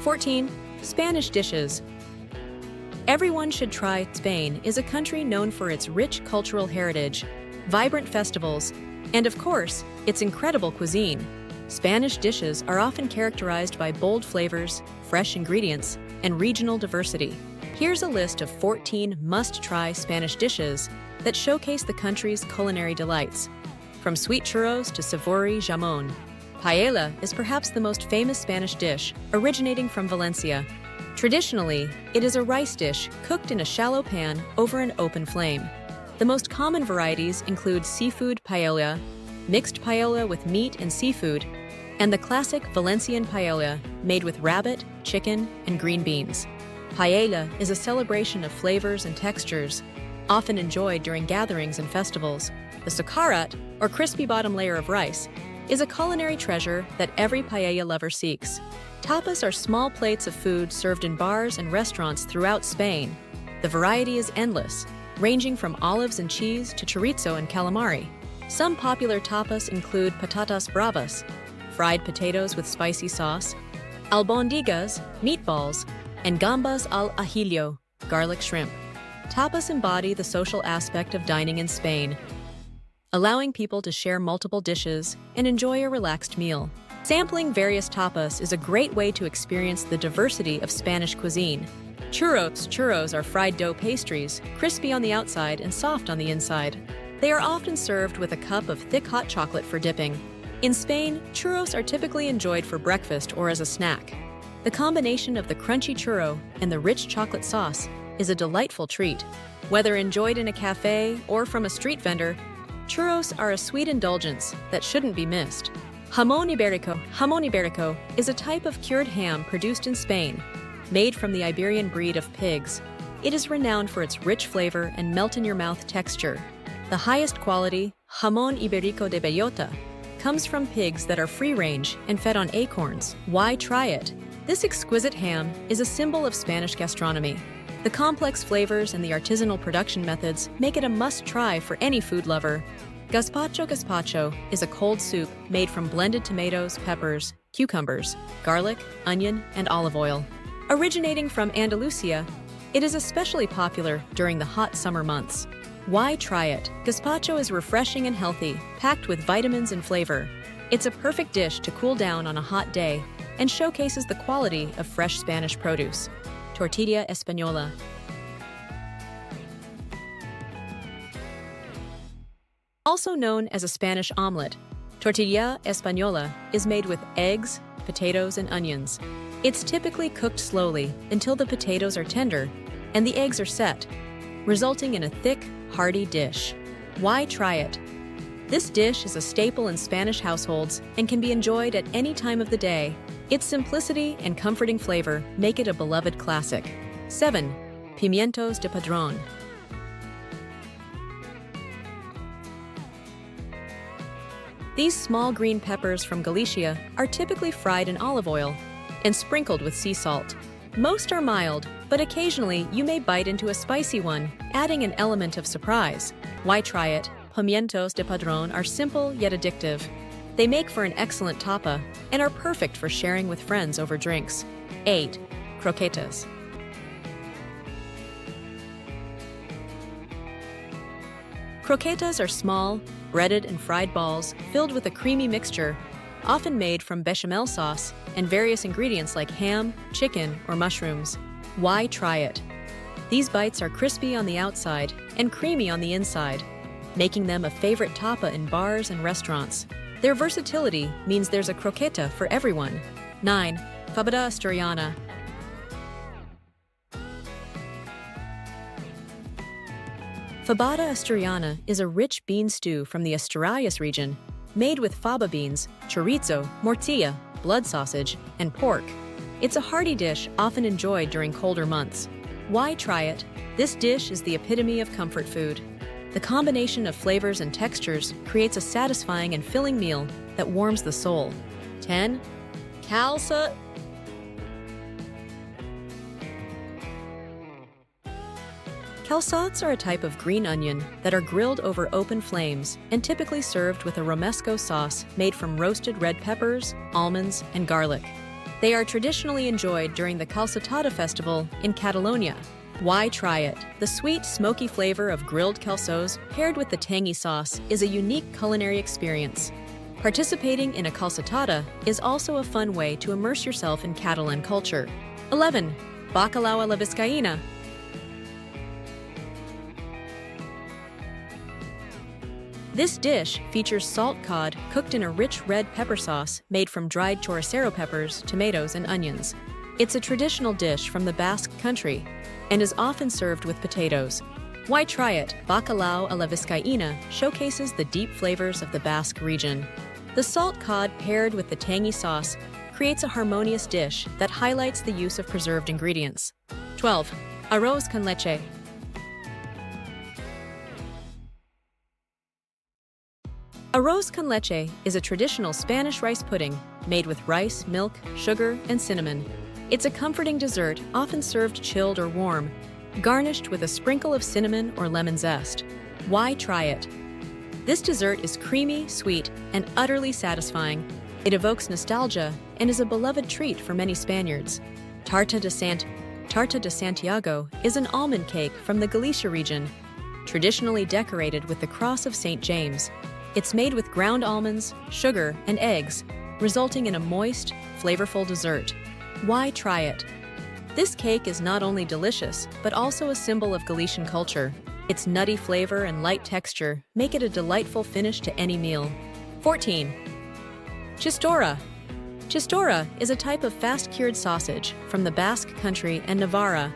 14. Spanish dishes. Everyone should try. Spain is a country known for its rich cultural heritage, vibrant festivals, and of course, its incredible cuisine. Spanish dishes are often characterized by bold flavors, fresh ingredients, and regional diversity. Here's a list of 14 must-try Spanish dishes that showcase the country's culinary delights. From sweet churros to savory jamón, paella is perhaps the most famous Spanish dish, originating from Valencia. Traditionally, it is a rice dish cooked in a shallow pan over an open flame. The most common varieties include seafood paella, mixed paella with meat and seafood, and the classic Valencian paella made with rabbit, chicken, and green beans. Paella is a celebration of flavors and textures, often enjoyed during gatherings and festivals. The socarrat, or crispy bottom layer of rice, is a culinary treasure that every paella lover seeks. Tapas are small plates of food served in bars and restaurants throughout Spain. The variety is endless, ranging from olives and cheese to chorizo and calamari. Some popular tapas include patatas bravas, fried potatoes with spicy sauce, albondigas, meatballs, and gambas al ajillo, garlic shrimp. Tapas embody the social aspect of dining in Spain, allowing people to share multiple dishes and enjoy a relaxed meal. Sampling various tapas is a great way to experience the diversity of Spanish cuisine. Churros are fried dough pastries, crispy on the outside and soft on the inside. They are often served with a cup of thick hot chocolate for dipping. In Spain, churros are typically enjoyed for breakfast or as a snack. The combination of the crunchy churro and the rich chocolate sauce is a delightful treat. Whether enjoyed in a cafe or from a street vendor, churros are a sweet indulgence that shouldn't be missed. Jamón Ibérico is a type of cured ham produced in Spain, made from the Iberian breed of pigs. It is renowned for its rich flavor and melt-in-your-mouth texture. The highest quality, Jamón Ibérico de Bellota, comes from pigs that are free-range and fed on acorns. Why try it? This exquisite ham is a symbol of Spanish gastronomy. The complex flavors and the artisanal production methods make it a must-try for any food lover. Gazpacho is a cold soup made from blended tomatoes, peppers, cucumbers, garlic, onion, and olive oil. Originating from Andalusia, it is especially popular during the hot summer months. Why try it? Gazpacho is refreshing and healthy, packed with vitamins and flavor. It's a perfect dish to cool down on a hot day and showcases the quality of fresh Spanish produce. Tortilla española. Also known as a Spanish omelet, tortilla española is made with eggs, potatoes, and onions. It's typically cooked slowly until the potatoes are tender and the eggs are set, resulting in a thick, hearty dish. Why try it? This dish is a staple in Spanish households and can be enjoyed at any time of the day. Its simplicity and comforting flavor make it a beloved classic. 7. Pimientos de Padrón. These small green peppers from Galicia are typically fried in olive oil and sprinkled with sea salt. Most are mild, but occasionally you may bite into a spicy one, adding an element of surprise. Why try it? Pimientos de Padrón are simple yet addictive. They make for an excellent tapa and are perfect for sharing with friends over drinks. 8. Croquetas. Croquetas are small, breaded and fried balls filled with a creamy mixture, often made from bechamel sauce and various ingredients like ham, chicken, or mushrooms. Why try it? These bites are crispy on the outside and creamy on the inside, making them a favorite tapa in bars and restaurants. Their versatility means there's a croqueta for everyone. 9. Fabada Asturiana. Fabada Asturiana is a rich bean stew from the Asturias region, made with faba beans, chorizo, morcilla, blood sausage, and pork. It's a hearty dish often enjoyed during colder months. Why try it? This dish is the epitome of comfort food. The combination of flavors and textures creates a satisfying and filling meal that warms the soul. 10. Calça. Calçots are a type of green onion that are grilled over open flames and typically served with a romesco sauce made from roasted red peppers, almonds, and garlic. They are traditionally enjoyed during the Calçotada festival in Catalonia. Why try it? The sweet, smoky flavor of grilled calçots paired with the tangy sauce is a unique culinary experience. Participating in a calçotada is also a fun way to immerse yourself in Catalan culture. 11. Bacalao a la Vizcaína. This dish features salt cod cooked in a rich red pepper sauce made from dried choricero peppers, tomatoes, and onions. It's a traditional dish from the Basque country and is often served with potatoes. Why try it? Bacalao a la Vizcaína showcases the deep flavors of the Basque region. The salt cod paired with the tangy sauce creates a harmonious dish that highlights the use of preserved ingredients. 12. Arroz con leche. Arroz con leche is a traditional Spanish rice pudding made with rice, milk, sugar, and cinnamon. It's a comforting dessert often served chilled or warm, garnished with a sprinkle of cinnamon or lemon zest. Why try it? This dessert is creamy, sweet, and utterly satisfying. It evokes nostalgia and is a beloved treat for many Spaniards. Tarta de Santiago is an almond cake from the Galicia region, traditionally decorated with the Cross of St. James. It's made with ground almonds, sugar, and eggs, resulting in a moist, flavorful dessert. Why try it? This cake is not only delicious, but also a symbol of Galician culture. Its nutty flavor and light texture make it a delightful finish to any meal. 14. Chistorra. Chistorra is a type of fast-cured sausage from the Basque country and Navarra,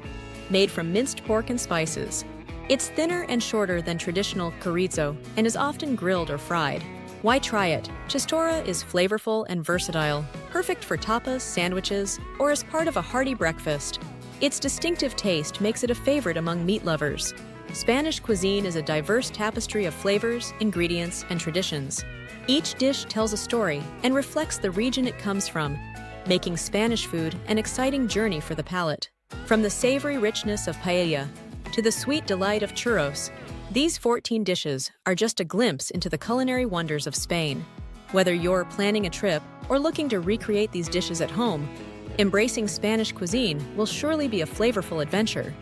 made from minced pork and spices. It's thinner and shorter than traditional chorizo and is often grilled or fried. Why try it? Chistorra is flavorful and versatile, perfect for tapas, sandwiches, or as part of a hearty breakfast. Its distinctive taste makes it a favorite among meat lovers. Spanish cuisine is a diverse tapestry of flavors, ingredients, and traditions. Each dish tells a story and reflects the region it comes from, making Spanish food an exciting journey for the palate. From the savory richness of paella to the sweet delight of churros, these 14 dishes are just a glimpse into the culinary wonders of Spain. Whether you're planning a trip or looking to recreate these dishes at home, embracing Spanish cuisine will surely be a flavorful adventure.